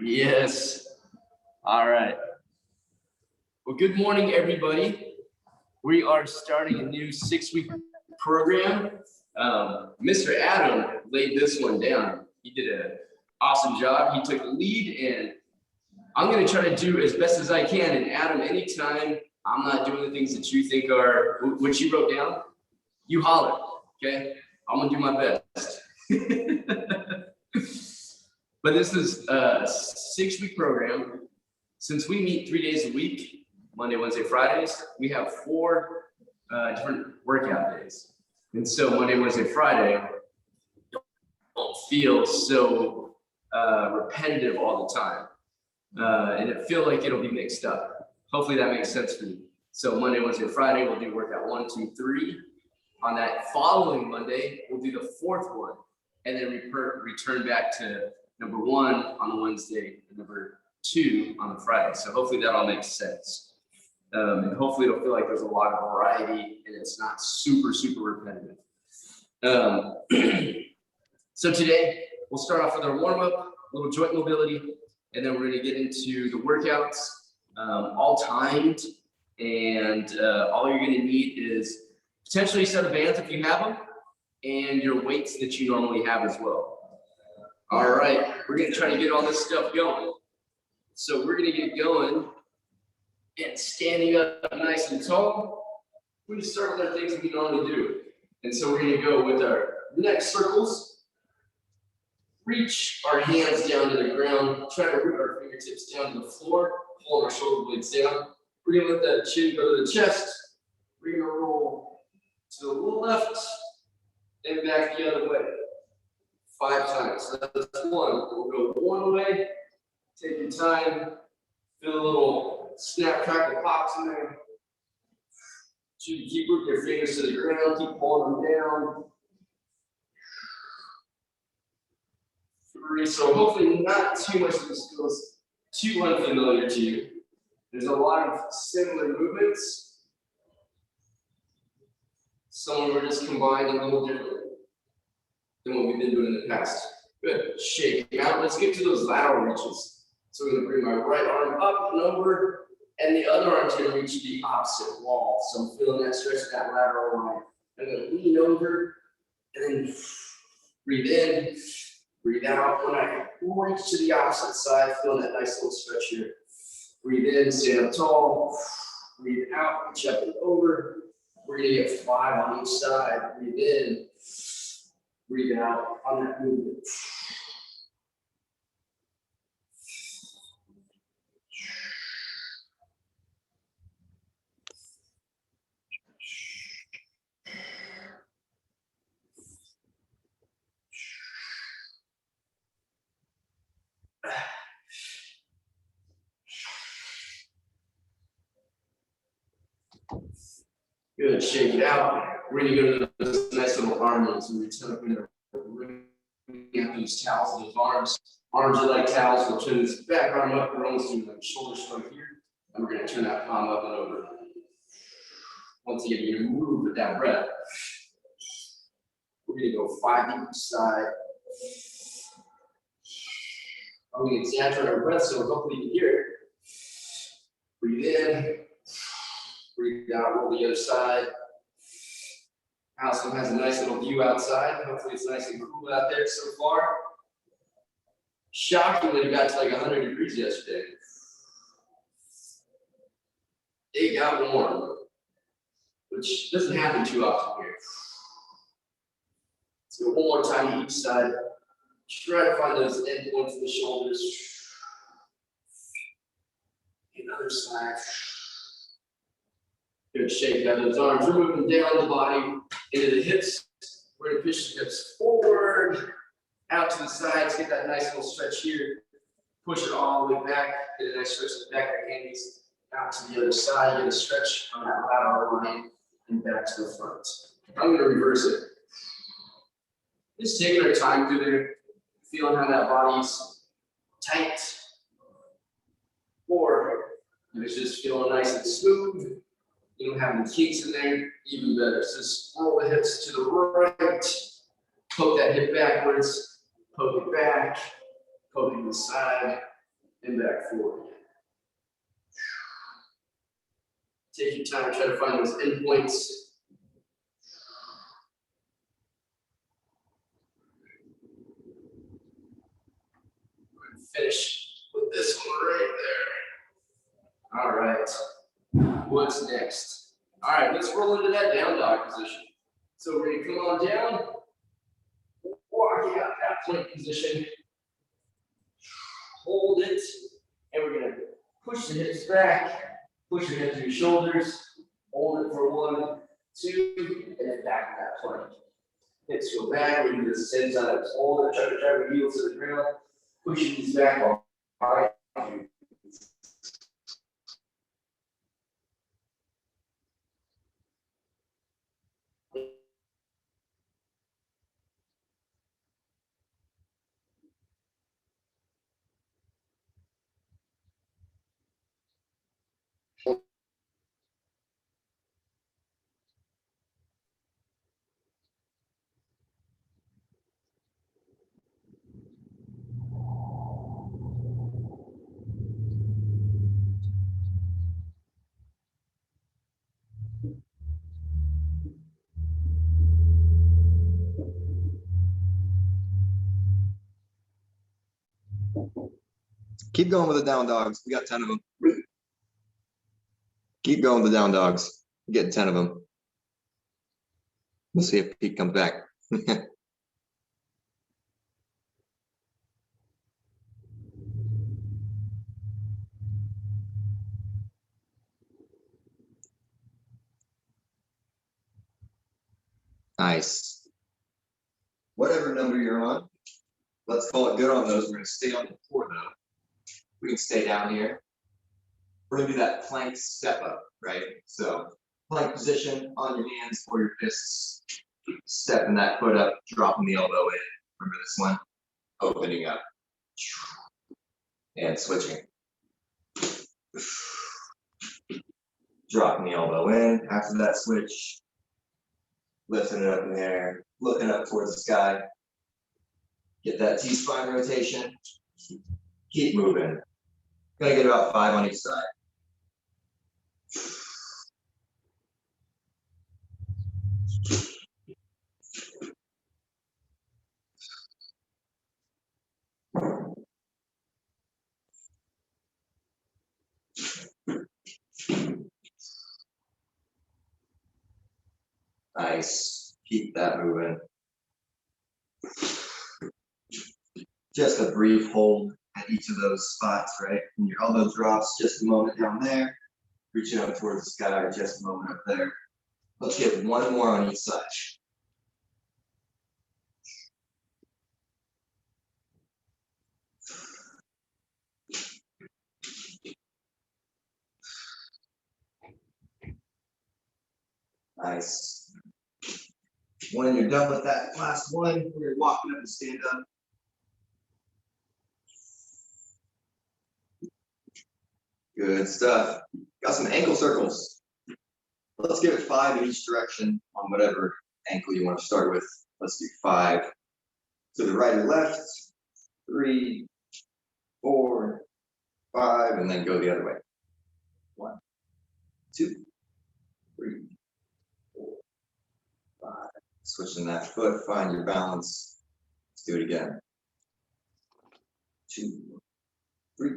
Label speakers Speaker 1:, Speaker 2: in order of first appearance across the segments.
Speaker 1: Yes. All right. Well, good morning, everybody. We are starting a new 6-week program. Mr. Adam laid this one down. He did an awesome job. He took the lead, and I'm going to try to do as best as I can. And Adam, anytime I'm not doing the things that you think are what you wrote down, you holler, okay? I'm going to do my best. But this is a 6-week program. Since we meet 3 days a week, Monday, Wednesday, Fridays, we have 4 different workout days. And so Monday, Wednesday, Friday don't feel so repetitive all the time. And it feels like it'll be mixed up. Hopefully that makes sense for you. So Monday, Wednesday, Friday, we'll do workout 1, 2, 3. On that following Monday, we'll do the 4th one. And then return back to number 1 on the Wednesday and number 2 on the Friday. So hopefully that all makes sense. And hopefully it'll feel like there's a lot of variety and it's not super, super repetitive. So today we'll start off with our warm-up, a little joint mobility, and then we're going to get into the workouts, all timed. And all you're going to need is potentially a set of bands if you have them, and your weights that you normally have as well. All right, we're going to try to get all this stuff going. So we're going to get going and standing up nice and tall. We're going to start with our things that we normally do. And so we're going to go with our neck circles. Reach our hands down to the ground. Try to root our fingertips down to the floor. Pull our shoulder blades down. We're going to let that chin go to the chest. We're going to roll to the left and back the other way. 5 times. So that's 1. We'll go 1 way. Take your time. Feel a little snap, crackle, pops in there. 2, keep rooting your fingers to the ground. Keep pulling them down. 3. So hopefully not too much of this feels too unfamiliar to you. There's a lot of similar movements. Some of them are just combined a little differently than what we've been doing in the past. Good. Shake out. Let's get to those lateral reaches. So I'm going to bring my right arm up and over, and the other arm's going to reach the opposite wall. So I'm feeling that stretch of that lateral line. I'm going to lean over and then breathe in, breathe out. When I reach to the opposite side, feeling that nice little stretch here. Breathe in, stand up tall. Breathe out, reach up and over. We're going to get 5 on each side. Breathe in, breathe out on that movement. Good, shake it out. We're going to go to those nice little arm moves. And return up in there. We're going to have those towels, those arms. Arms are like towels. We'll turn this back arm up. We're almost doing like shoulder shrug here. And we're going to turn that palm up and over. Once again, you're going to move with that breath. We're going to go 5 deep each side. I'm going to exaggerate our breath so hopefully you can hear it. Breathe in. Breathe out, roll the other side. Allison has a nice little view outside. Hopefully it's nice and cool out there so far. Shockingly, it got to like 100 degrees yesterday. It got warm, which doesn't happen too often here. Let's go 1 more time to each side. Try to find those end points of the shoulders. Another side. Good, shake out those arms. We're moving down the body into the hips. We're going to push the hips forward, out to the sides. Get that nice little stretch here. Push it all the way back. Get a nice stretch to the back of the hands. Out to the other side. Get a stretch on that lateral line and back to the front. I'm going to reverse it. Just taking our time through there, feeling how that body's tight. Or if it's just feeling nice and smooth. You don't have any kinks in there, even better. So just roll the hips to the right, poke that hip backwards, poke it back, poke it to the side, and back forward. Take your time, try to find those endpoints. Finish with this one right there. All right, what's next? All right, let's roll into that down dog position. So we're gonna come on down, walk out that plank position, hold it, and we're gonna push the hips back, push your hips to your shoulders, hold it for 1, 2, and then back to that plank. Hips go back, we're gonna do the same side, hold it, try to drive your heels to the ground, push your knees back, all right.
Speaker 2: Keep going with the down dogs. We got 10 of them. Keep going with the down dogs. We're getting 10 of them. We'll see if Pete comes back. Nice. Whatever number you're on, let's call it good on those. We're going to stay on the floor though. We can stay down here. We're going to do that plank step up, right? So plank position on your hands or your fists. Stepping that foot up, dropping the elbow in. Remember this one? Opening up. And switching. Dropping the elbow in. After that switch, lifting it up in the air, looking up towards the sky. Get that T-spine rotation. Keep moving. Gonna get about 5 on each side. Nice. Keep that moving. Just a brief hold at each of those spots, right? When your elbow drops, just a moment down there. Reaching up towards the sky, just a moment up there. Let's get one more on each side. Nice. When you're done with that last one, we're walking up and stand up. Good stuff. Got some ankle circles. Let's give it 5 in each direction on whatever ankle you want to start with. Let's do 5 to the right or left, 3, 4, 5, and then go the other way. 1, 2, 3, 4, 5. Switching that foot, find your balance. Let's do it again. 2, 3,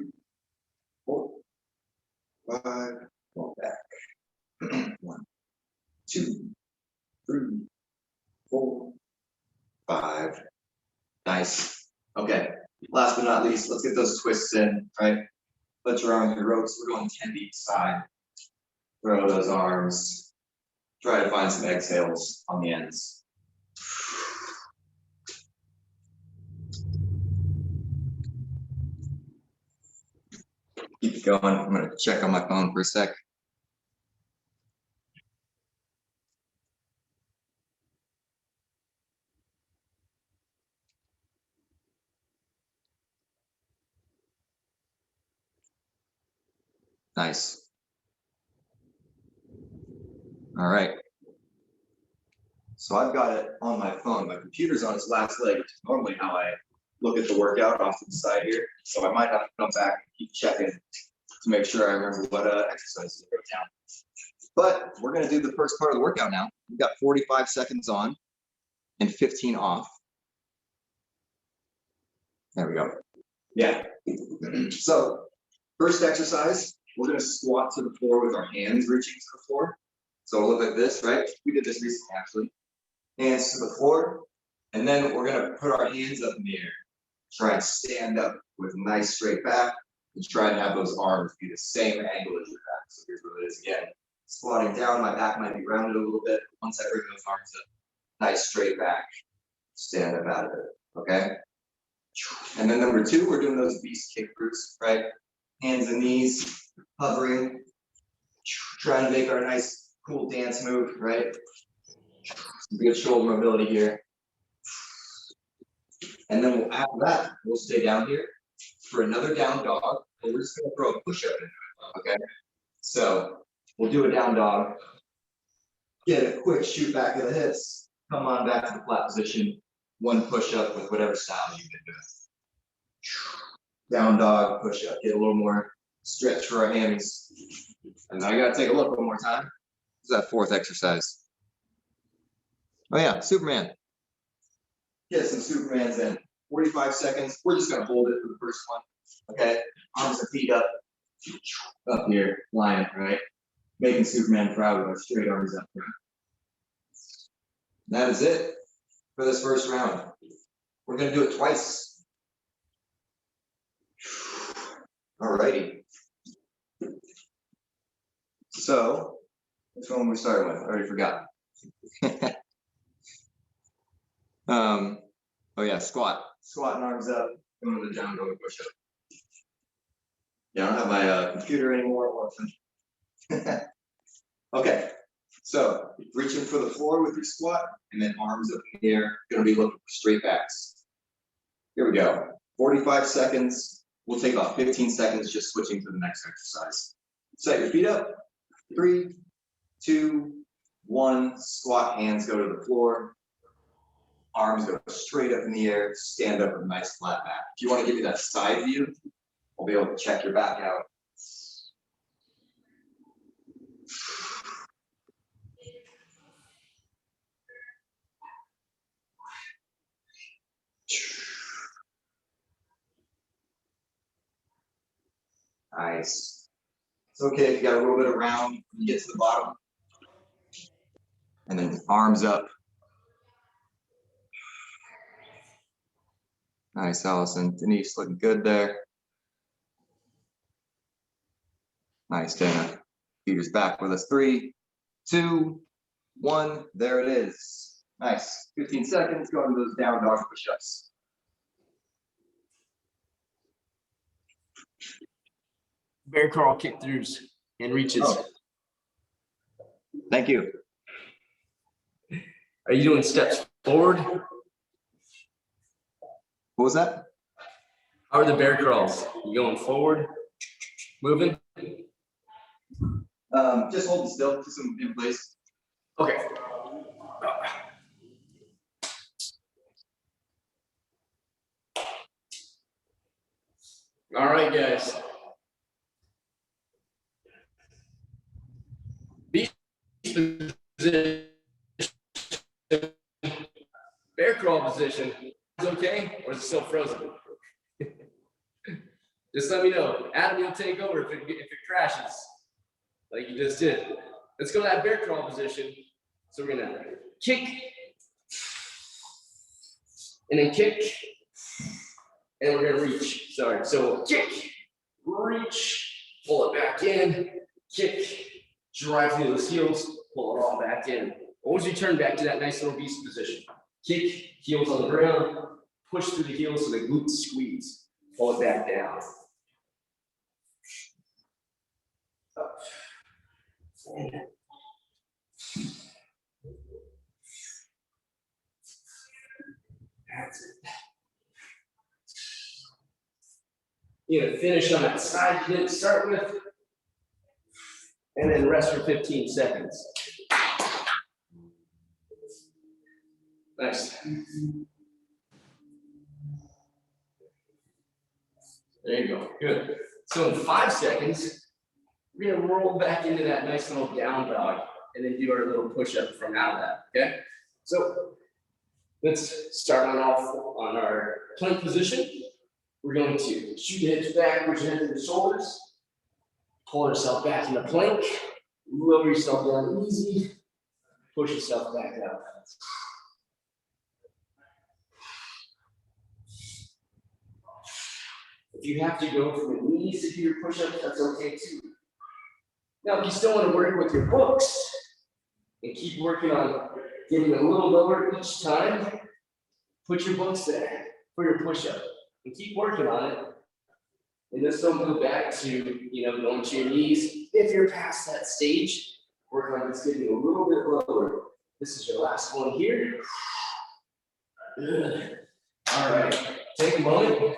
Speaker 2: 4, 5. Go back. 1, 2, 3, 4, 5. Nice. Okay. Last but not least, let's get those twists in, right? Put your arms in ropes. We're going 10 to each side. Throw those arms. Try to find some exhales on the ends. Keep going. I'm going to check on my phone for a sec. Nice. All right. So I've got it on my phone. My computer's on its last leg, which is normally how I look at the workout off to the side here. So I might have to come back and keep checking to make sure I remember what exercises I wrote down. But we're gonna do the first part of the workout now. We've got 45 seconds on and 15 off. There we go. Yeah. So first exercise, we're gonna squat to the floor with our hands reaching to the floor. So it'll look like this, right? We did this recently, actually. Hands to the floor, and then we're gonna put our hands up in the air. Try and stand up with a nice straight back, and try and have those arms be the same angle as your back. So here's what it is again. Squatting down, my back might be rounded a little bit. Once I bring those arms up, nice straight back, stand up out of it, okay? And then number 2, we're doing those beast kick roots, right? Hands and knees, hovering, trying to make our nice, cool dance move, right? Some good shoulder mobility here. And then after that, we'll stay down here for another down dog, but we're just gonna throw a push-up into it, okay? So we'll do a down dog, get a quick shoot back of the hips, come on back to the flat position, 1 push-up with whatever style you've been doing. Down dog, push-up, get a little more stretch for our hammies. And I gotta take a look one more time. What's that 4th exercise? Oh yeah, Superman. Get some Supermans in. 45 seconds. We're just gonna hold it for the first one. Okay. Arms and feet up. Up here, lying, right? Making Superman proud with our straight arms up front. That is it for this first round. We're gonna do it twice. Alrighty. So, which one we starting with? I already forgot. Oh yeah, squat. Squatting arms up, going to the down dog push up. Yeah, I don't have my computer anymore. Okay, so reaching for the floor with your squat, and then arms up in the air. Gonna be looking for straight backs. Here we go. 45 seconds. We'll take about 15 seconds just switching to the next exercise. Set your feet up. 3, 2, 1. Squat, hands go to the floor. Arms go straight up in the air, stand up with a nice flat back. If you want to give me that side view, I'll be able to check your back out. Nice. It's okay if you got a little bit of round when you get to the bottom. And then arms up. Nice, Allison. Denise looking good there. Nice, Dana. Peter's back with us. 3, 2, 1. There it is. Nice. 15 seconds. Go into those down dog push-ups.
Speaker 1: Bear crawl kick throughs and reaches.
Speaker 2: Oh. Thank you.
Speaker 1: Are you doing steps forward?
Speaker 2: What was that?
Speaker 1: How are the bear crawls? You going forward? Moving?
Speaker 2: Just holding still, just in place.
Speaker 1: Okay. All right, guys. Beast position. Bear crawl position. Is okay, or is it still frozen? Just let me know. Adam, you'll take over if it crashes, like you just did. Let's go to that bear crawl position. So we're gonna kick, and then kick, and we're gonna reach. Sorry. So kick, reach, pull it back in, kick, drive through those heels, pull it all back in. Once you turn back to that nice little beast position, kick, heels on the ground, push through the heels so the glutes squeeze, pull it back down. Up. That's it. You're gonna finish on that side you didn't start with, and then rest for 15 seconds. Nice. There you go, good. So in 5 seconds, we're gonna roll back into that nice little down dog and then do our little push-up from out of that, okay? So let's start on off on our plank position. We're going to shoot the hips back, push your head to the shoulders, pull yourself back into plank, lower yourself down easy, push yourself back up. If you have to go from the knees to do your push-ups, that's okay too. Now, if you still want to work with your books and keep working on getting a little lower each time, put your books there for your push-up and keep working on it. And just don't go back to, going to your knees. If you're past that stage, work on just getting a little bit lower. This is your last one here. Good. All right, take a moment.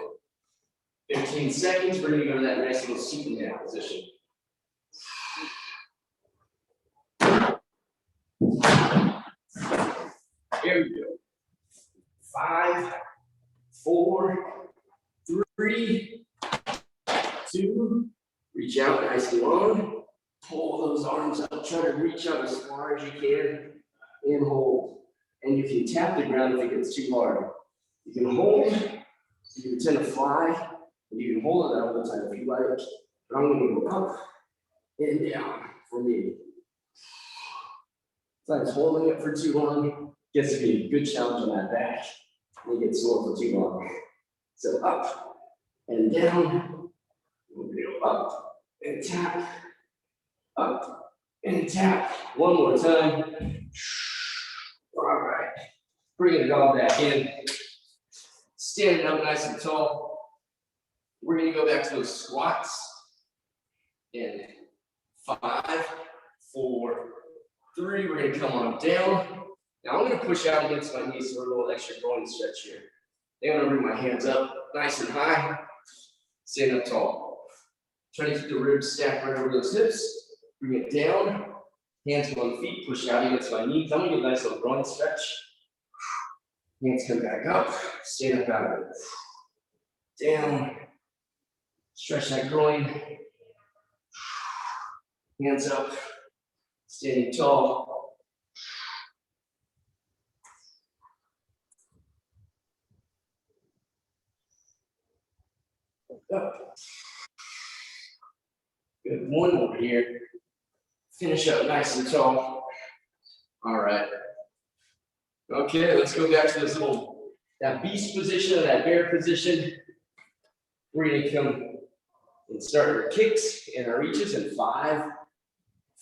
Speaker 1: 15 seconds, we're gonna go to that nice little Superman position. Here we go. 5, 4, 3, 2, reach out nice and long. Pull those arms up, try to reach out as far as you can and hold. And you can tap the ground if it gets too hard. You can hold, you can pretend to fly, and you can hold it that all the time if you like. But I'm gonna go up and down for me. Sometimes holding it for too long gets to be a good challenge on that back. You get sore for too long. So up and down. We'll go up and tap. Up and tap. One more time. All right. Bringing it all back in. Standing up nice and tall. We're going to go back to those squats. In 5, 4, 3. We're going to come on down. Now I'm going to push out against my knees for a little extra groin stretch here. Then I'm going to bring my hands up nice and high. Stand up tall. Try to keep the ribs stacked right over those hips. Bring it down. Hands on feet. Push out against my knees. I'm going to get a nice little groin stretch. Hands come back up. Stand up out of it. Down. Stretch that groin. Hands up. Standing tall. Up. Good. One more here. Finish up nice and tall. All right. Okay, let's go back to this that beast position or that bear position. We're going to come and start our kicks and our reaches in 5,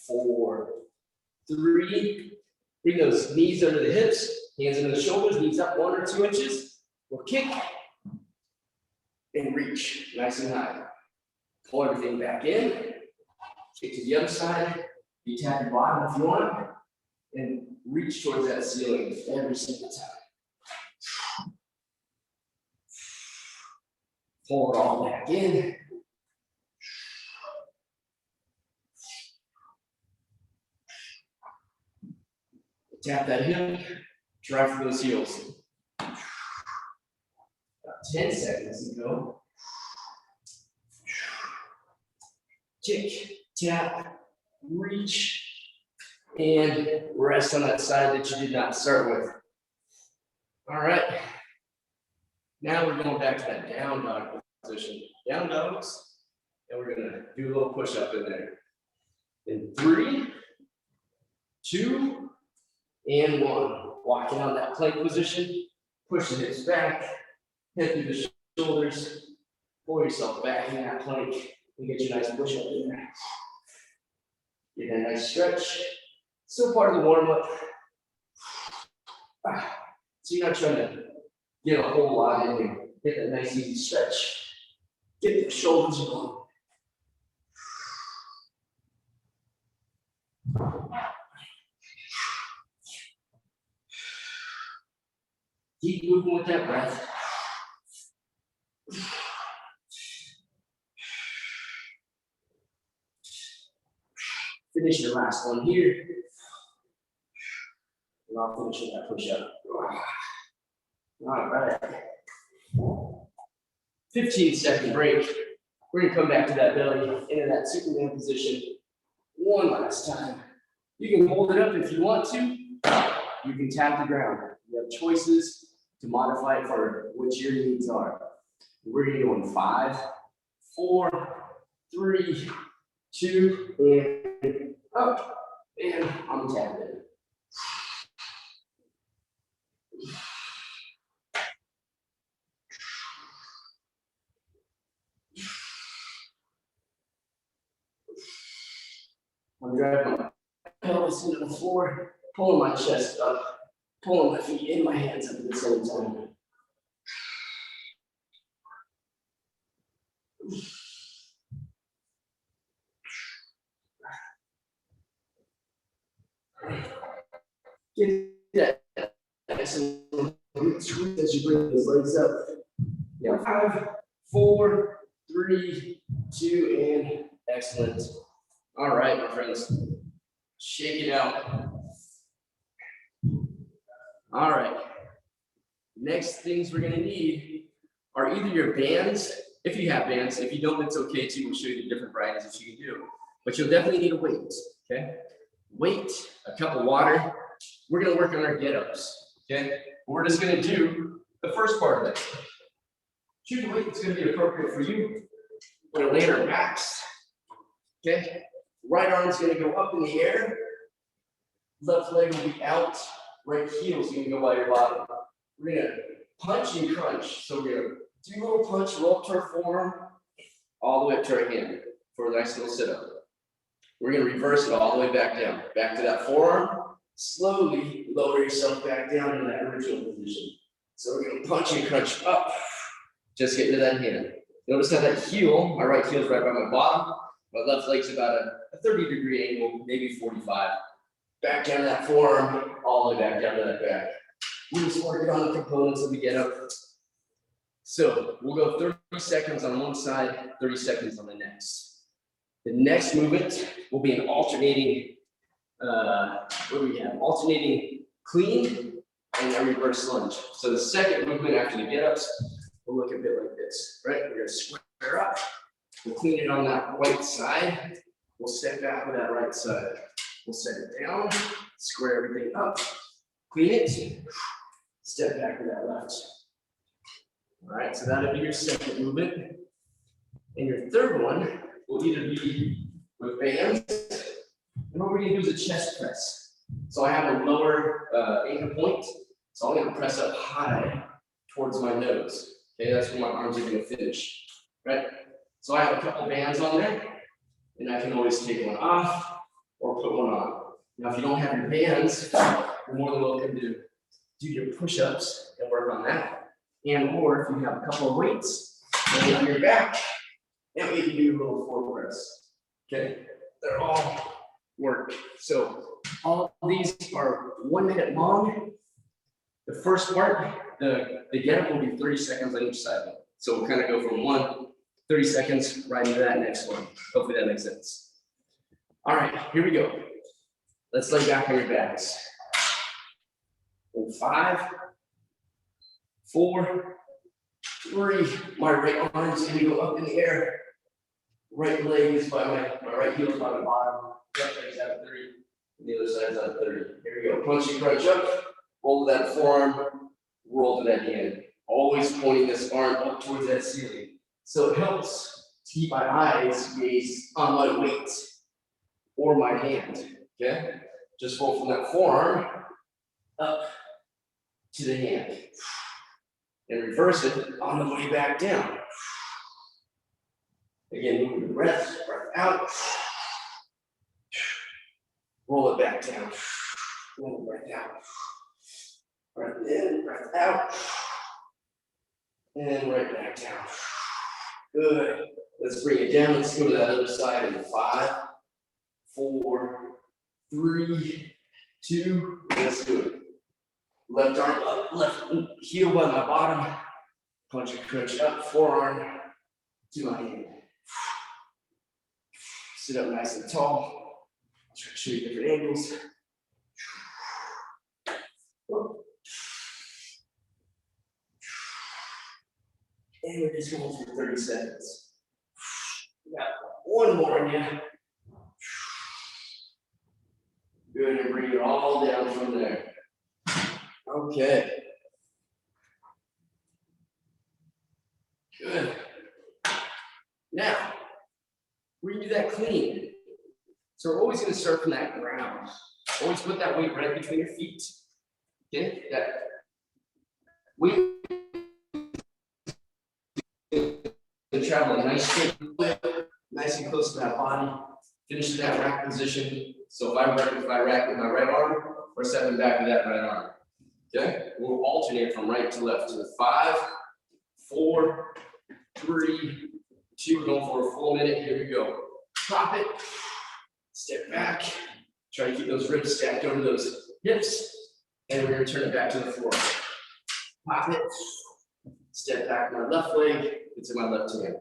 Speaker 1: 4, 3. Bring those knees under the hips, hands under the shoulders, knees up 1 or 2 inches. We'll kick and reach nice and high. Pull everything back in. Kick to the other side. You tap your bottom if you want. And reach towards that ceiling every single time. Pull it all back in. Tap that hip, drive for those heels. About 10 seconds to go. Kick, tap, reach, and rest on that side that you did not start with. All right. Now we're going back to that down dog position. Down dogs. And we're going to do a little push up in there. In 3, 2, and 1. Walking on that plank position. Push the hips back. Head through the shoulders. Pull yourself back in that plank. And get your nice push up in there. Get a nice stretch. Still part of the warm up. So you're not trying to get a whole lot in there. Get that nice easy stretch. Get the shoulders going. Keep moving with that breath. Finish your last one here. And I'll finish with that push up. All right. 15-second break. We're gonna come back to that belly, into that Superman position one last time. You can hold it up if you want to. You can tap the ground. You have choices to modify it for what your needs are. We're gonna go in 5, 4, 3, 2, and up. And I'm tapping. I'm driving my pelvis into the floor, pulling my chest up, pulling my feet and my hands up at the same time. Get that excellent squeeze as you bring those legs up. Yeah, 5, 4, 3, 2, and excellent. All right, my friends, shake it out. All right, next things we're gonna need are either your bands, if you have bands. If you don't, it's okay too. We'll show you the different varieties that you can do. But you'll definitely need a weight, okay? Weight, a cup of water. We're gonna work on our get-ups, okay? We're just gonna do the first part of it. Choose a weight that's gonna be appropriate for you. We're gonna lay on our backs, okay? Right arm's gonna go up in the air. Left leg will be out. Right heel's gonna go by your bottom. We're gonna punch and crunch. So we're gonna do a little punch, roll up to our forearm, all the way up to our hand for a nice little sit-up. We're gonna reverse it all the way back down. Back to that forearm. Slowly lower yourself back down to that original position. So we're gonna punch and crunch up. Just get into that hand. Notice how that heel, my right heel is right by my bottom. My left leg's about a 30-degree angle, maybe 45. Back down to that forearm, all the way back down to that back. We're just working on the components of the get-up. So we'll go 30 seconds on one side, 30 seconds on the next. The next movement will be an alternating, what do we have? Alternating clean and a reverse lunge. So the second movement after the get-ups will look a bit like this, right? We're gonna square up. We'll clean it on that right side. We'll step back with that right side. We'll set it down, square everything up, clean it, step back with that left. All right, so that'll be your second movement. And your third one will either be with bands, and what we're gonna do is a chest press. So I have a lower ankle point, so I'm gonna press up high towards my nose. Okay, that's where my arms are gonna finish, right? So I have a couple bands on there, and I can always take one off or put one on. Now, if you don't have your bands, you're more than welcome to do your push-ups and work on that. And or if you have a couple of weights, lay on your back, and we can do a little forward press. Okay, they're all work. So all of these are 1 minute long. The first part, the get-up will be 30 seconds on each side. So we'll kind of go from 30 seconds right into that next one. Hopefully that makes sense. All right, here we go. Let's lay back on your backs. In 5, 4, 3, my right arm is gonna go up in the air. Right leg is by my right heel is by the bottom. Left leg's out of 30, and the other side's out of 30. Here we go, punch and crunch up, roll to that forearm, roll to that hand. Always pointing this arm up towards that ceiling. So it helps to keep my eyes gaze on my weight or my hand, okay? Just roll from that forearm up to the hand and reverse it on the way back down. Again, moving the breath out, roll it back down, roll it right down, breath in, breath out, and right back down. Good. Let's bring it down. Let's go to that other side in 5, 4, 3, 2, let's do it. Left arm up, left heel by my bottom. Punch and crunch up, forearm to my hand. Sit up nice and tall. I'll try to show you different angles. And we're just going for 30 seconds. We got one more in you. Good, and bring it all down from there. Okay. Good. Now, we're gonna do that clean. So we're always gonna start from that ground. Always put that weight right between your feet. Okay, that weight and travel a nice straight lift, nice and close to that body. Finish in that rack position. So if I rack with my right arm, or stepping back with that right arm. Okay, we'll alternate from right to left. So 5, 4, 3, 2. We're going for a full minute. Here we go. Drop it. Step back. Try to keep those ribs stacked over those hips. And we're going to turn it back to the floor. Pop it. Step back my left leg. It's in my left hand.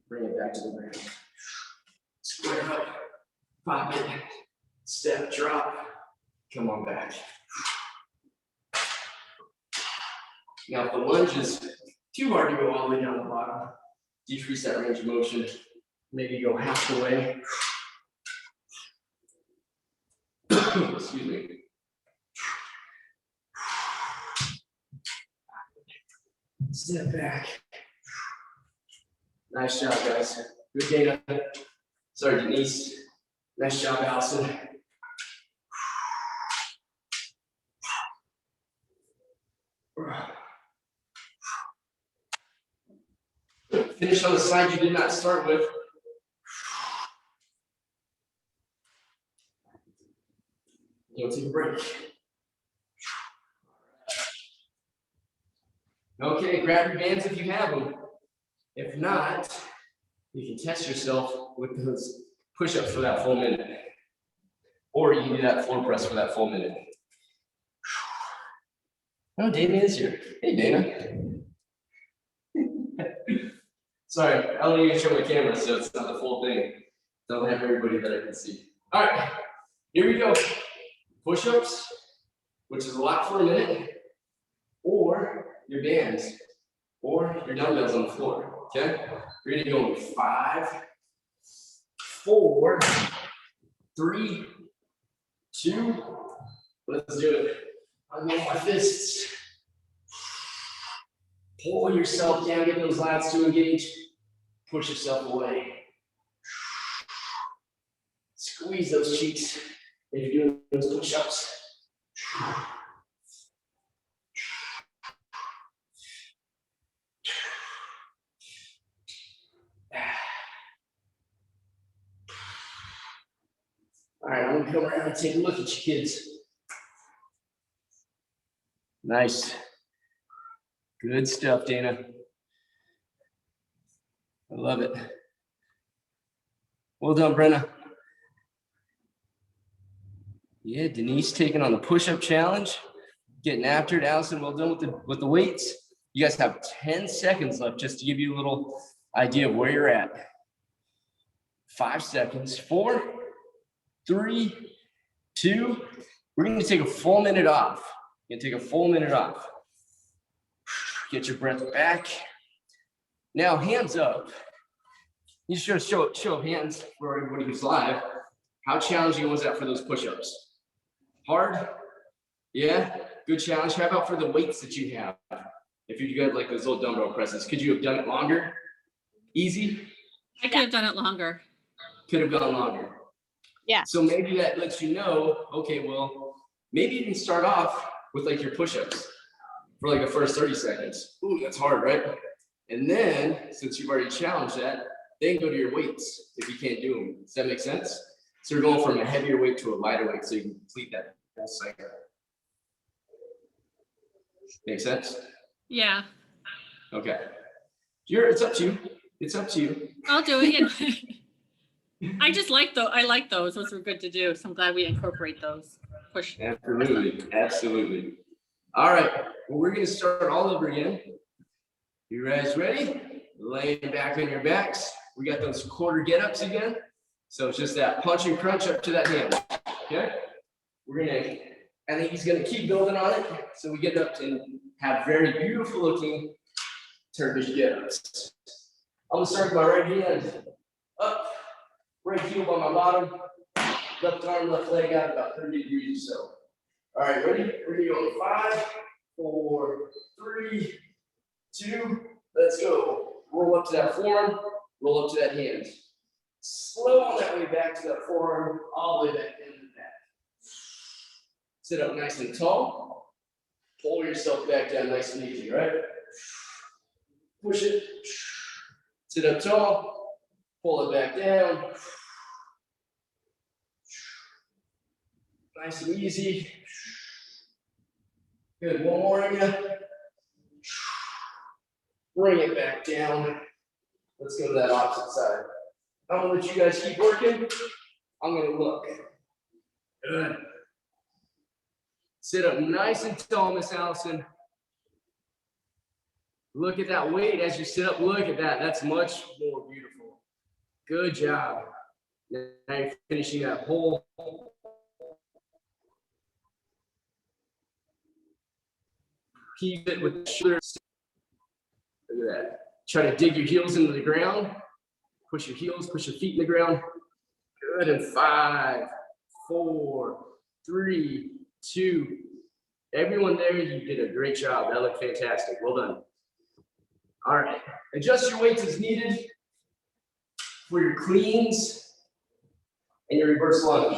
Speaker 1: Bring it back to the ground. Square up. Pop it. Step, drop. Come on back. Now, if the lunge is too hard to go all the way down the bottom, decrease that range of motion. Maybe go half the way. Excuse me. Step back. Nice job, guys. Good, Dana. Sorry, Denise. Nice job, Allison. Finish on the side you did not start with. You'll take a break. Okay, grab your bands if you have them. If not, you can test yourself with those push-ups for that full minute. Or you can do that floor press for that full minute. Oh, Dana is here. Hey, Dana. Sorry, I don't even show my camera, so it's not the full thing. Don't have everybody that I can see. All right, here we go. Push-ups, which is a lot for a minute, or your bands, or your dumbbells on the floor, okay? We're gonna go in 5, 4, 3, 2, let's do it. I'm on my fists. Pull yourself down, get those lats to engage. Push yourself away. Squeeze those cheeks if you're doing those push-ups. All right, I'm gonna come around and take a look at you kids. Nice. Good stuff, Dana. I love it. Well done, Brenna. Yeah, Denise taking on the push-up challenge. Getting after it. Allison, well done with the weights. You guys have 10 seconds left just to give you a little idea of where you're at. 5 seconds. 4, 3, 2. We're going to take a full minute off. You're going to take a full minute off. Get your breath back. Now, hands up. You should show of hands for everybody who's live. How challenging was that for those push-ups? Hard? Yeah? Good challenge. How about for the weights that you have? If you got like those little dumbbell presses, could you have done it longer? Easy?
Speaker 3: I could have done it longer.
Speaker 1: Could have gone longer.
Speaker 4: Yeah.
Speaker 1: So maybe that lets you know, okay, well, maybe you can start off with like your push-ups for like the first 30 seconds. Ooh, that's hard, right? And then, since you've already challenged that, then go to your weights if you can't do them. Does that make sense? So you're going from a heavier weight to a lighter weight so you can complete that full cycle. Make sense?
Speaker 3: Yeah,
Speaker 1: Okay. It's up to you. It's up to you.
Speaker 3: I'll do it. I just like those. I like those. Those were good to do. So I'm glad we incorporate those. Push.
Speaker 1: Absolutely. Absolutely. All right. Well, we're going to start all over again. You guys ready? Laying back on your backs. We got those quarter get-ups again. So it's just that punch and crunch up to that hand. Okay? I think he's going to keep building on it. So we get up and have very beautiful looking turkish get-ups. I'm gonna start with my right hand up, right heel by my bottom, left arm, left leg out about 30 degrees or so. All right, ready? We're gonna go in 5, 4, 3, 2, let's go. Roll up to that forearm, roll up to that hand. Slow on that way back to that forearm, all the way back into the back. Sit up nice and tall. Pull yourself back down nice and easy, right? Push it. Sit up tall. Pull it back down. Nice and easy. Good. One more in you. Bring it back down. Let's go to that opposite side. I'm gonna let you guys keep working. I'm gonna look. Good. Sit up nice and tall, Miss Allison. Look at that weight as you sit up. Look at that. That's much more beautiful. Good job. Now you're finishing that whole. Keep it with the shoulders. Look at that. Try to dig your heels into the ground. Push your heels, push your feet in the ground. Good. And 5, 4, 3, 2. Everyone there, you did a great job. That looked fantastic. Well done. All right. Adjust your weights as needed for your cleans and your reverse lunge.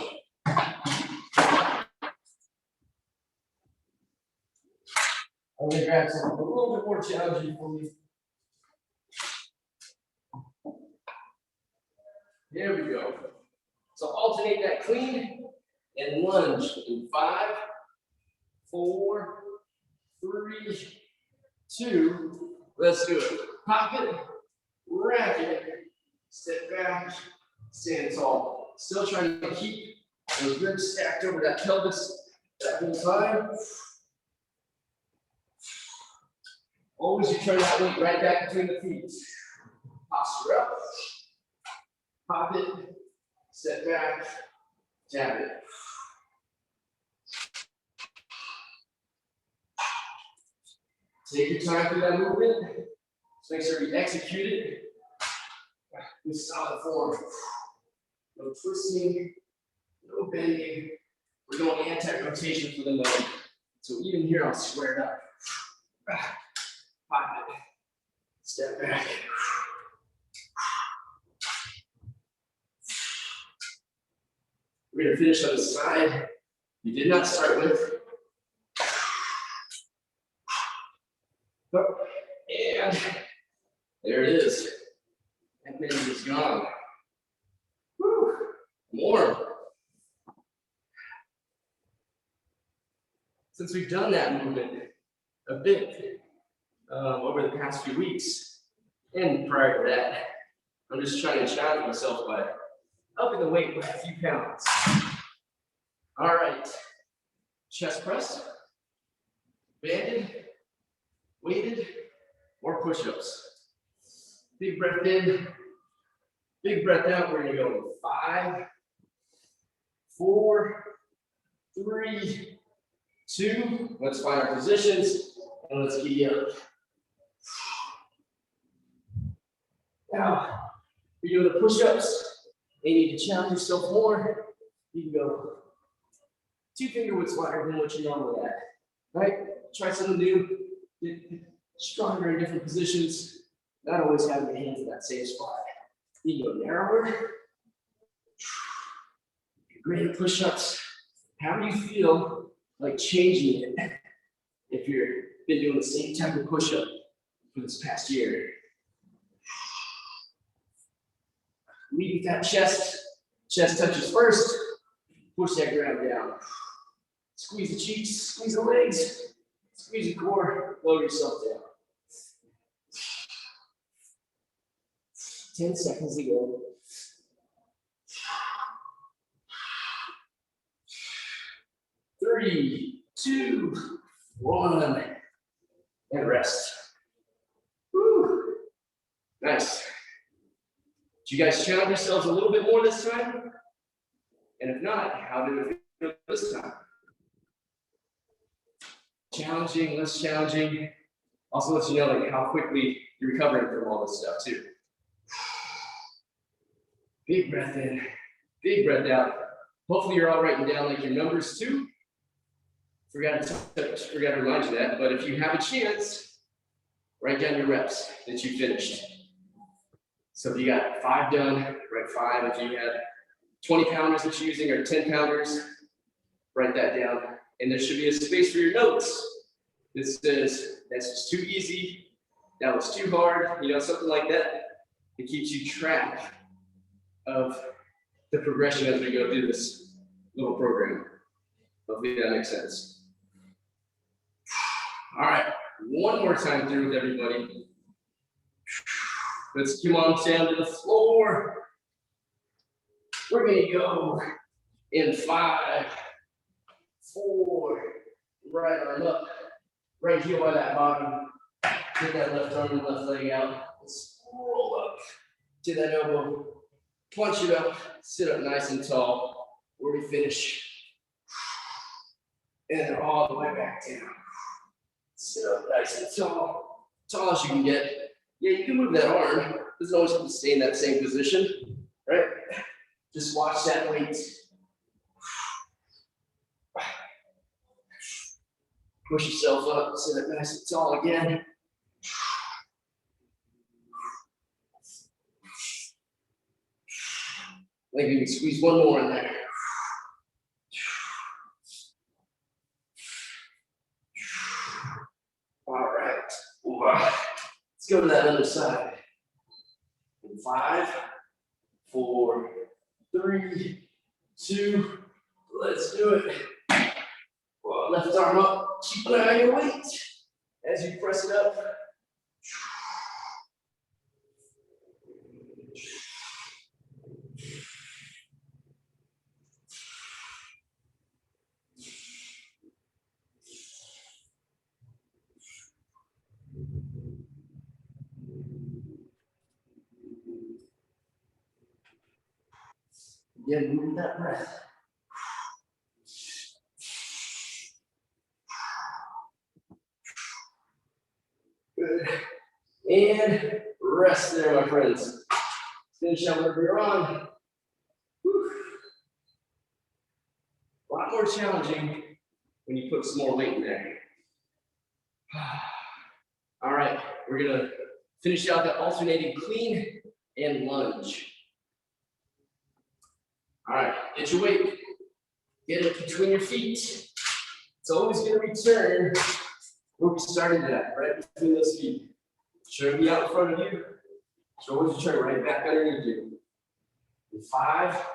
Speaker 1: I'm going to grab something a little bit more challenging for you. There we go. So alternate that clean and lunge in 5, 4, 3, 2. Let's do it. Pop it, rack it, step back, stand tall. Still trying to keep those ribs stacked over that pelvis that whole time. Always return that weight right back between the feet. Posture up. Pop it, step back, tap it. Take your time through that movement. Just make sure you execute it with solid form. No twisting, no bending. We're going anti-rotation for the moment. So even here, I'll square it up. Pop it, step back. We're gonna finish on the side you did not start with. And there it is. That bend is gone. Whew. More. Since we've done that movement a bit over the past few weeks, and prior to that, I'm just trying to challenge myself by upping the weight by a few pounds. All right. Chest press, banded, weighted, or push-ups. Big breath in, big breath out. We're gonna go 5, 4, 3, 2. Let's find our positions and let's get up. Now, you're doing the push-ups and you need to challenge yourself more. You can go 2 finger widths wider than what you're normally at. Right? Try something new. Get stronger in different positions. Not always having your hands in that same spot. You can go narrower. Great push-ups. How do you feel like changing it if you've been doing the same type of push-up for this past year? Lead with that chest. Chest touches first. Push that ground down. Squeeze the cheeks, squeeze the legs, squeeze the core, lower yourself down. 10 seconds to go. 3, 2, 1, and rest. Whew. Nice. Did you guys challenge yourselves a little bit more this time? And if not, how did it feel this time? Challenging, less challenging, Also lets you know like how quickly you're recovering from all this stuff too. Big breath in, big breath out. Hopefully you're all writing down like your numbers too. Forgot to remind you that, but if you have a chance, write down your reps that you finished. So if you got 5 done, write 5. If you had 20 pounders that you're using or 10 pounders, write that down. And there should be a space for your notes. This says, that's just too easy, that was too hard, you know, something like that. It keeps you track of the progression as we go through this little program. Hopefully that makes sense. All right, one more time through with everybody. Let's come on down to the floor. We're gonna go in 5, 4, right arm up, right heel by that bottom. Get that left arm and left leg out. Let's roll up to that elbow. Punch it up, sit up nice and tall. Where we finish. And then all the way back down. Sit up nice and tall. Tall as you can get. Yeah, you can move that arm. Doesn't always have to stay in that same position, right? Just watch that weight. Push yourself up, sit up nice and tall again. I think we can squeeze one more in there. All right. Let's go to that other side. In 5, 4, 3, 2, let's do it. Well, left arm up, keep an eye on your weight as you press it up. Again, move that breath. Good. And rest there, my friends. Finish up wherever you're on. Whew. A lot more challenging when you put some more weight in there. All right, we're gonna finish out the alternating clean and lunge. All right, get your weight, get it between your feet. It's always gonna return where we started at, right between those feet. Should be out in front of you. Should always return right back underneath you. In 5,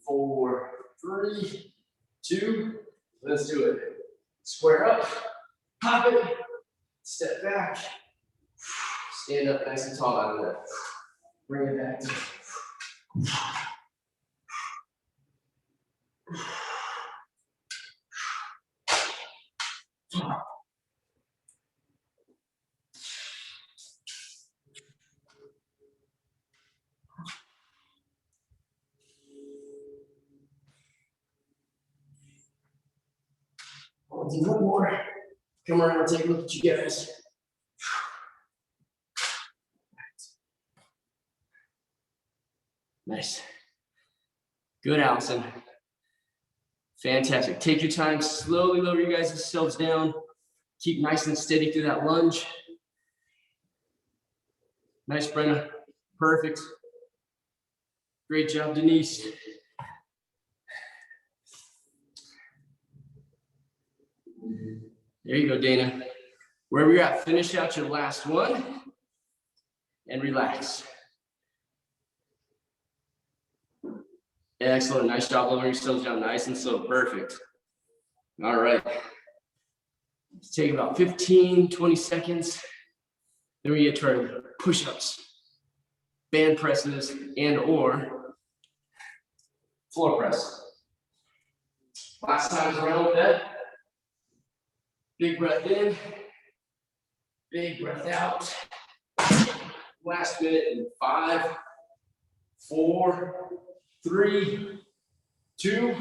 Speaker 1: 4, 3, 2, let's do it. Square up, pop it, step back, stand up nice and tall out of that. Bring it back to I'll do one more. Come around and take a look at you guys. Nice. Good, Allison. Fantastic. Take your time, slowly lower you guys' selves down. Keep nice and steady through that lunge. Nice, Brenna. Perfect. Great job, Denise. There you go, Dana. Wherever you're at, finish out your last one and relax. Excellent. Nice job lowering yourselves down nice and slow. Perfect. All right. Let's take about 15, 20 seconds. Then we get to our push-ups, band presses, and or floor press. Last time around with that. Big breath in, big breath out. Last minute in 5, 4, 3, 2.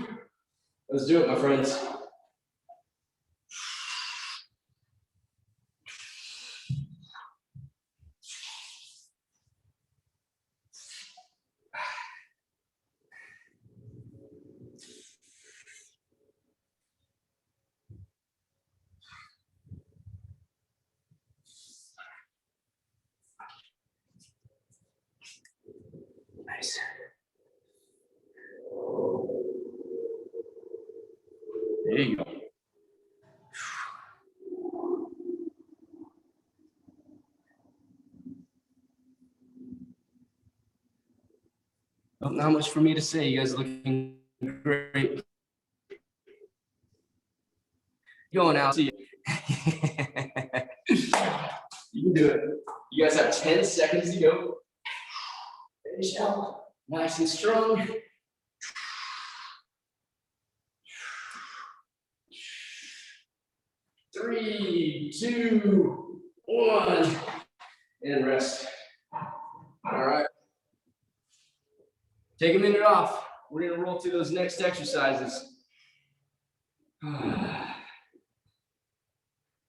Speaker 1: Let's do it, my friends. Oh, not much for me to say. You guys are looking great. Going out. See you. You can do it. You guys have 10 seconds to go. Finish out nice and strong. Three, two, one, and rest. All right. Take a minute off. We're gonna roll through those next exercises.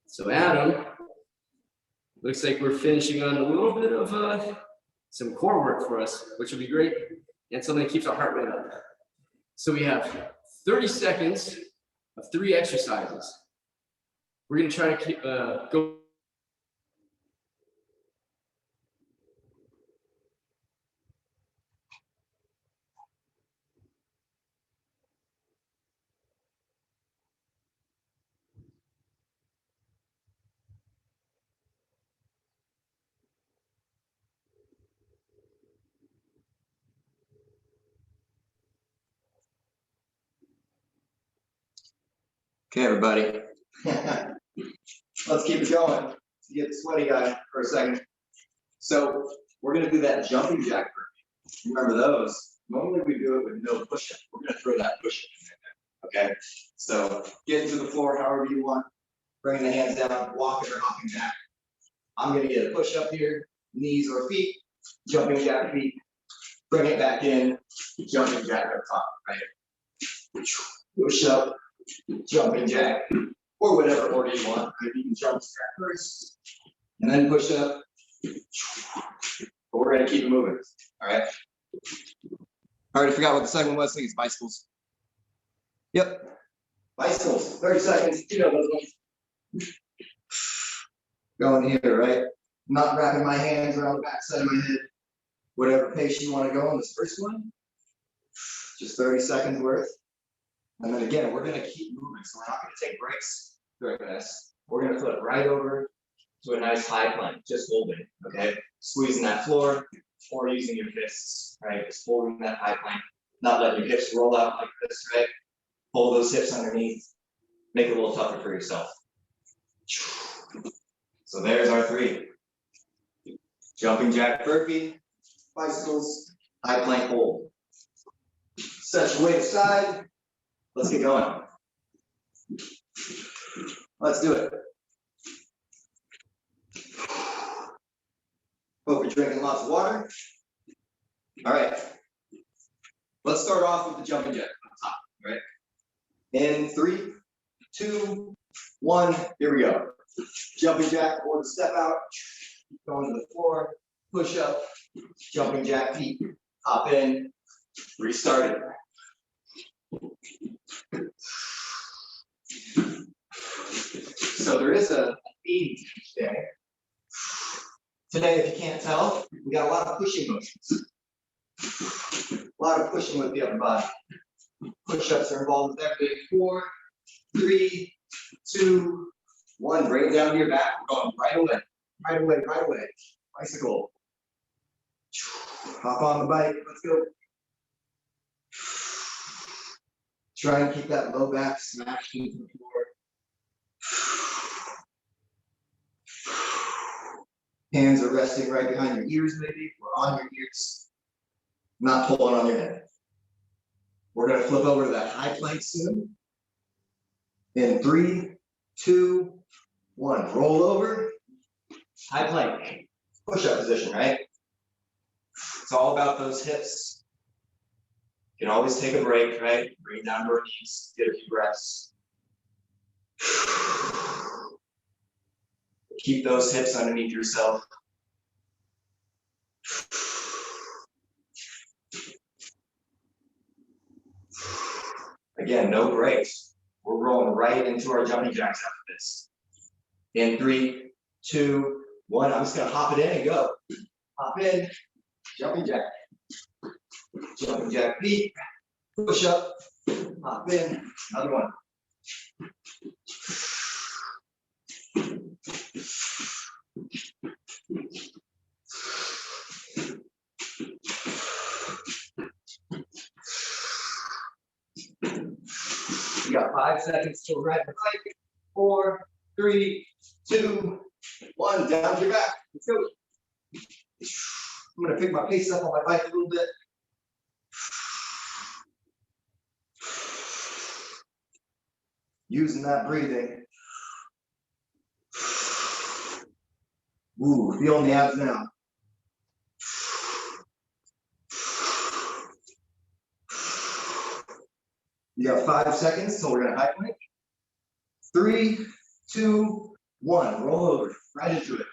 Speaker 1: So Adam, looks like we're finishing on a little bit of some core work for us, which will be great, and something that keeps our heart rate up. So we have 30 seconds of 3 exercises. We're gonna try to keep, go.
Speaker 2: Okay, everybody. Let's keep it going. Let's get the sweaty guy for a second. So we're gonna do that jumping jack burpee. Remember those? Normally we do it with no push-up. We're gonna throw that push-up in there. Okay. So get into the floor however you want. Bringing the hands down, walking or hopping back. I'm gonna get a push-up here, knees or feet, jumping jack feet. Bring it back in, jumping jack up top. Right. Push up. Jumping jack, or whatever order you want. Maybe you can jump jack first, and then push up. But we're gonna keep it moving. All right. I already forgot what the second one was. I think it's bicycles. Yep. Bicycles. 30 seconds. You know those ones. Going here, right? Not wrapping my hands around the back side of my head. Whatever pace you want to go on this first one. Just 30 seconds worth. And then again, we're gonna keep moving, so we're not gonna take breaks during this. We're gonna flip right over to a nice high plank, just holding, okay? Squeezing that floor or using your fists, right? Just holding that high plank, not letting your hips roll out like this, right? Pull those hips underneath, make it a little tougher for yourself. So there's our 3. Jumping jack burpee, bicycles, high plank hold. Set your weight aside. Let's get going. Let's do it. Hope you're drinking lots of water. All right. Let's start off with the jumping jack on top, right? In 3, 2, 1, here we go. Jumping jack or the step out, going to the floor, push up, jumping jack feet, hop in, restart it. So there is a theme each day. Today, if you can't tell, we got a lot of pushing motions. A lot of pushing with the upper body. Push-ups are involved with everything. 4, 3, 2, 1. Bring it down to your back. We're going right away. Right away, right away. Bicycle. Hop on the bike. Let's go. Try and keep that low back smashed into the floor. Hands are resting right behind your ears, maybe, or on your ears. Not pulling on your head. We're going to flip over to that high plank soon. In 3, 2, 1. Roll over. High plank. Push-up position, right? It's all about those hips. You can always take a break, right? Bring it down to our knees. Get a few breaths. Keep those hips underneath yourself. Again, no breaks. We're rolling right into our jumping jacks after this. In 3, 2, 1. I'm just gonna hop it in and go. Hop in, jumping jack. Jumping jack feet, push up, hop in, another one. got 5 seconds till ride the bike. 4, 3, 2, 1. Down to your back. Let's go. I'm gonna pick my pace up on my bike a little bit. Using that breathing. Ooh, feeling the abs now. You got 5 seconds, so we're gonna high plank. 3, 2, 1. Roll over, right into it.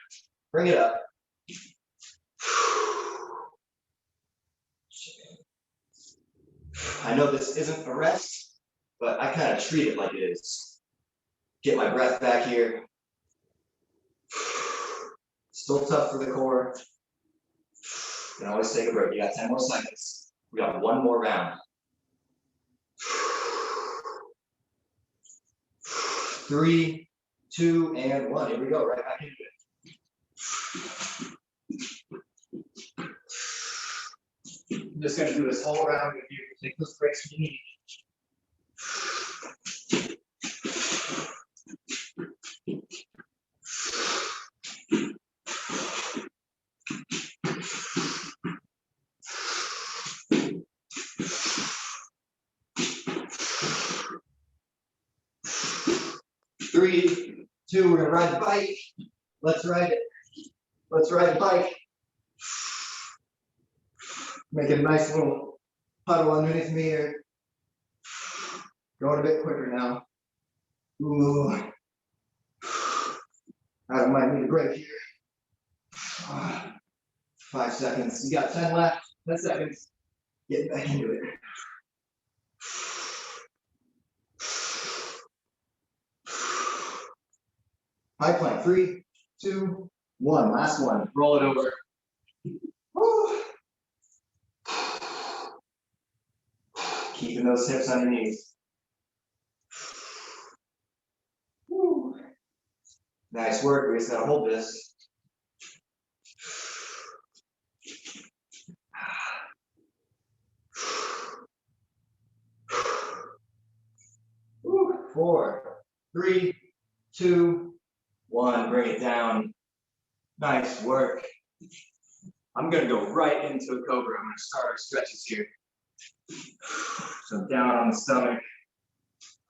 Speaker 2: Bring it up. I know this isn't a rest, but I kind of treat it like it is. Get my breath back here. Still tough for the core. You can always take a break. You got 10 more seconds. We got one more round. 3, 2, and 1. Here we go, right back into it. I'm just gonna do this whole round with you. Take those breaks when you need. 3, 2, we're gonna ride the bike. Let's ride it. Let's ride the bike. Make a nice little puddle underneath me here. Going a bit quicker now. Ooh. I might need a break here. 5 seconds. You got 10 left. 10 seconds. Get back into it. High plank. 3, 2, 1. Last one. Roll it over. Woo. Keeping those hips underneath. Woo. Nice work. We just gotta hold this. Woo. 4, 3, 2, 1. Bring it down. Nice work. I'm gonna go right into a cobra. I'm gonna start our stretches here. So down on the stomach,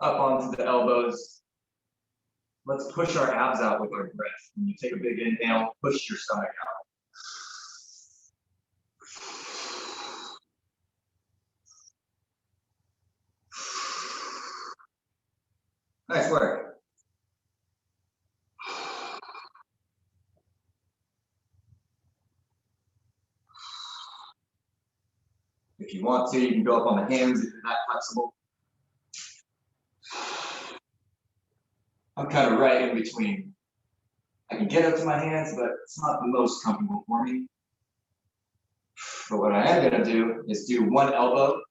Speaker 2: up onto the elbows. Let's push our abs out with our breath. When you take a big inhale, push your stomach out. Nice work. If you want to, you can go up on the hands if you're that flexible. I'm kind of right in between. I can get up to my hands, but it's not the most comfortable for me. But what I am gonna do is do one elbow,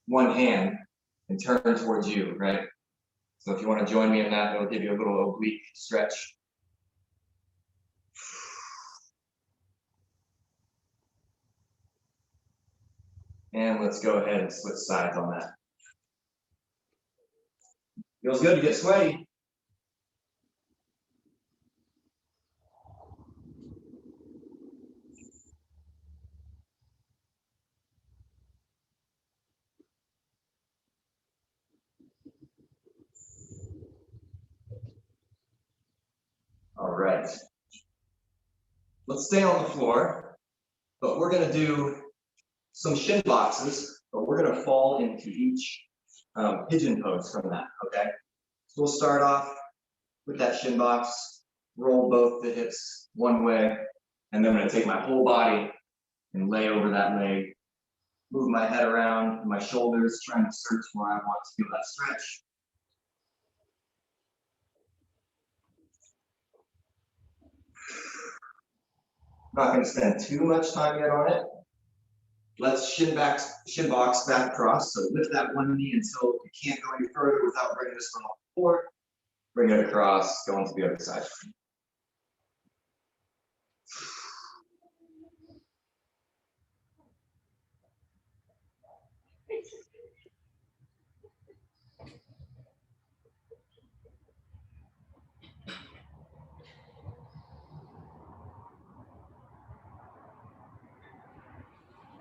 Speaker 2: one hand, and turn towards you, right? So if you want to join me in that, it'll give you a little oblique stretch. And let's go ahead and switch sides on that. Feels good to get sweaty. All right. Let's stay on the floor, but we're gonna do some shin boxes, but we're gonna fall into each pigeon pose from that, okay? So we'll start off with that shin box, roll both the hips one way, and then I'm gonna take my whole body and lay over that leg, move my head around, my shoulders, trying to search where I want to feel that stretch. Not gonna spend too much time yet on it. Let's shin box back across. So lift that one knee until you can't go any further without bringing this one off the floor. Bring it across, go into the other side.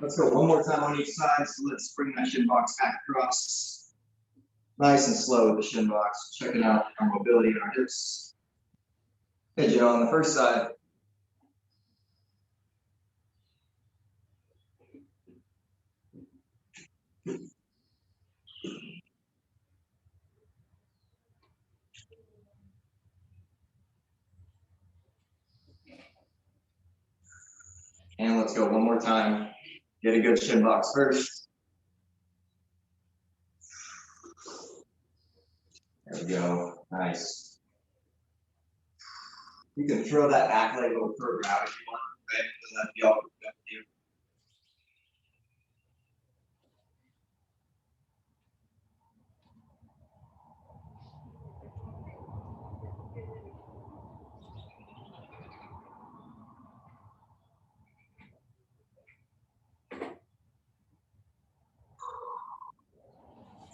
Speaker 2: Let's go one more time on each side. So let's bring that shin box back across. Nice and slow with the shin box. Checking out our mobility in our hips. Pigeon on the first side. And let's go one more time. Get a good shin box first. There we go. Nice. You can throw that back leg a little further out if you want, right? Doesn't have to be all up to you.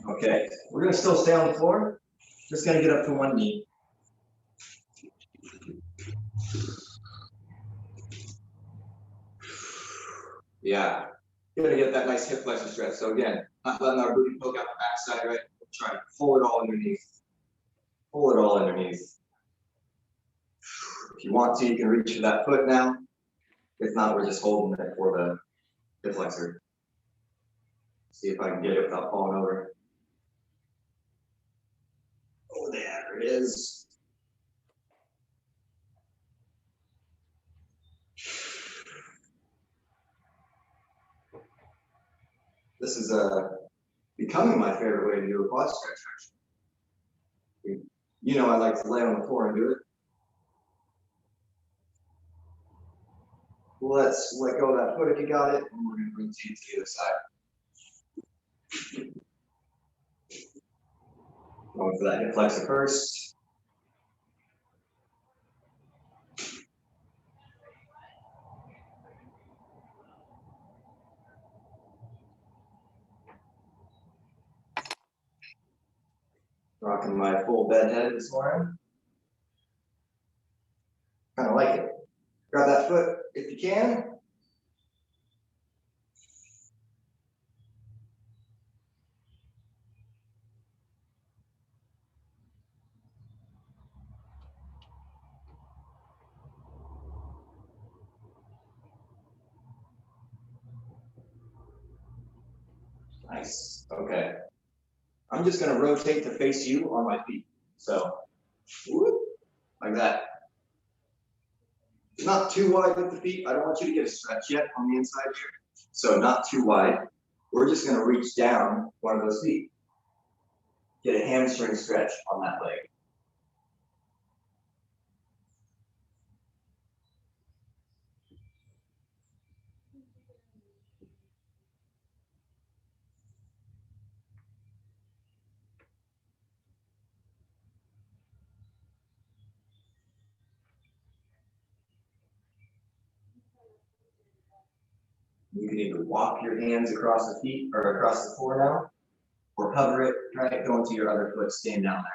Speaker 2: Okay, we're gonna still stay on the floor. Just gonna get up to one knee. Yeah, you're gonna get that nice hip flexor stretch. So again, not letting our booty poke out the backside, right? We're trying to pull it all underneath. Pull it all underneath. If you want to, you can reach for that foot now. If not, we're just holding it for the hip flexor. See if I can get it without falling over. Oh, there it is. This is becoming my favorite way to do a quad stretch, actually. You know I like to lay on the floor and do it. Let's let go of that foot if you got it, and we're going to rotate to the other side. Going for that hip flexor first. Rocking my full bed head this morning. Kind of like it. Grab that foot if you can. Nice. Okay. I'm just going to rotate to face you on my feet. So, whoop, like that. Not too wide with the feet. I don't want you to get a stretch yet on the inside here. So not too wide. We're just going to reach down one of those feet. Get a hamstring stretch on that leg. You can either walk your hands across the feet or across the floor now, or hover it, right? Go into your other foot, stand down there.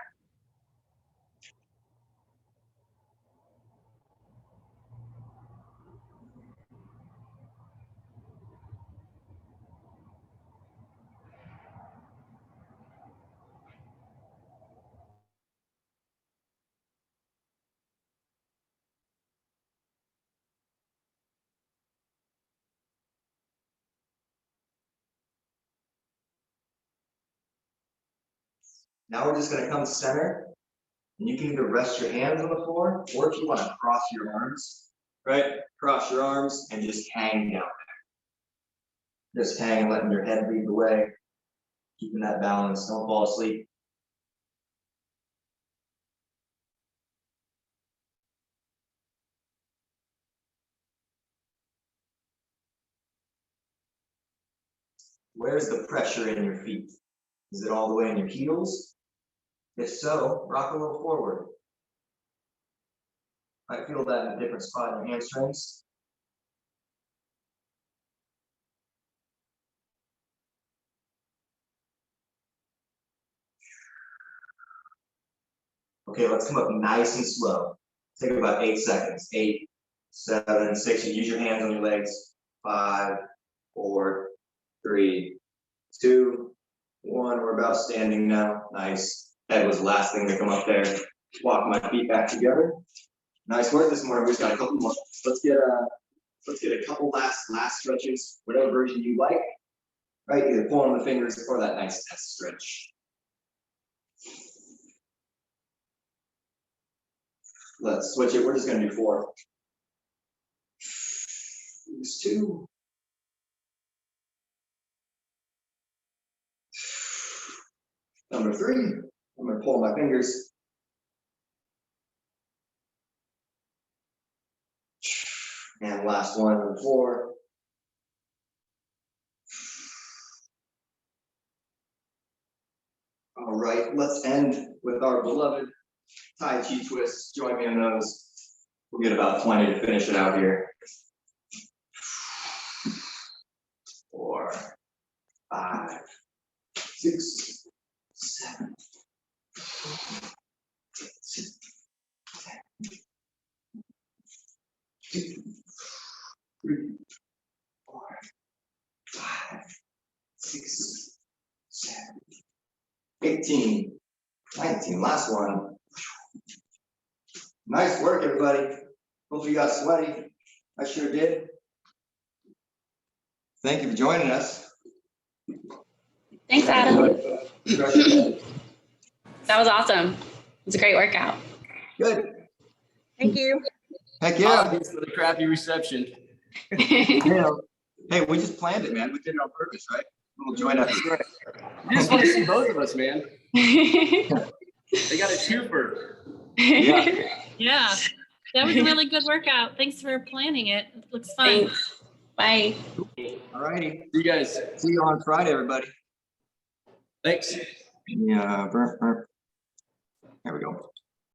Speaker 2: Now we're just going to come center, and you can either rest your hands on the floor, or if you want to cross your arms, right? Cross your arms and just hang down there. Just hang, letting your head lead the way, keeping that balance. Don't fall asleep. Where's the pressure in your feet? Is it all the way in your heels? If so, rock a little forward. I feel that in a different spot in your hamstrings. Okay, let's come up nice and slow. Take about 8 seconds. 8, 7, 6. You use your hands on your legs. 5, 4, 3, 2, 1. We're about standing now. Nice. Head was the last thing to come up there. Walk my feet back together. Nice work this morning. We just got a couple more. Let's get a couple last stretches, whatever version you like. Right, either pulling the fingers or that nice S stretch. Let's switch it. We're just gonna do 4. Use 2. Number 3. I'm gonna pull my fingers. And last one, number 4. All right, let's end with our beloved Tai Chi twists. Join me in those. We'll get about 20 to finish it out here. 4, 5, 6, 7, 6, 2, 3, 4, 5, 6, 7, 18, 19. Last one. Nice work, everybody. Hope you got sweaty. I sure did. Thank you for joining us.
Speaker 4: Thanks, Adam.
Speaker 2: Good.
Speaker 4: That was awesome. It was a great workout.
Speaker 5: Thank you.
Speaker 2: Heck yeah.
Speaker 1: Apologies for the crappy reception.
Speaker 2: Yeah. Hey, we just planned it, man. We did it on purpose, right? We'll join up.
Speaker 1: You just want to see both of us, man. They got a twofer.
Speaker 2: Yeah.
Speaker 3: Yeah, that was a really good workout. Thanks for planning it. It looks fun.
Speaker 4: Thanks. Bye.
Speaker 2: All righty.
Speaker 1: See you guys.
Speaker 2: See you on Friday, everybody.
Speaker 1: Thanks.
Speaker 2: Yeah. There we go.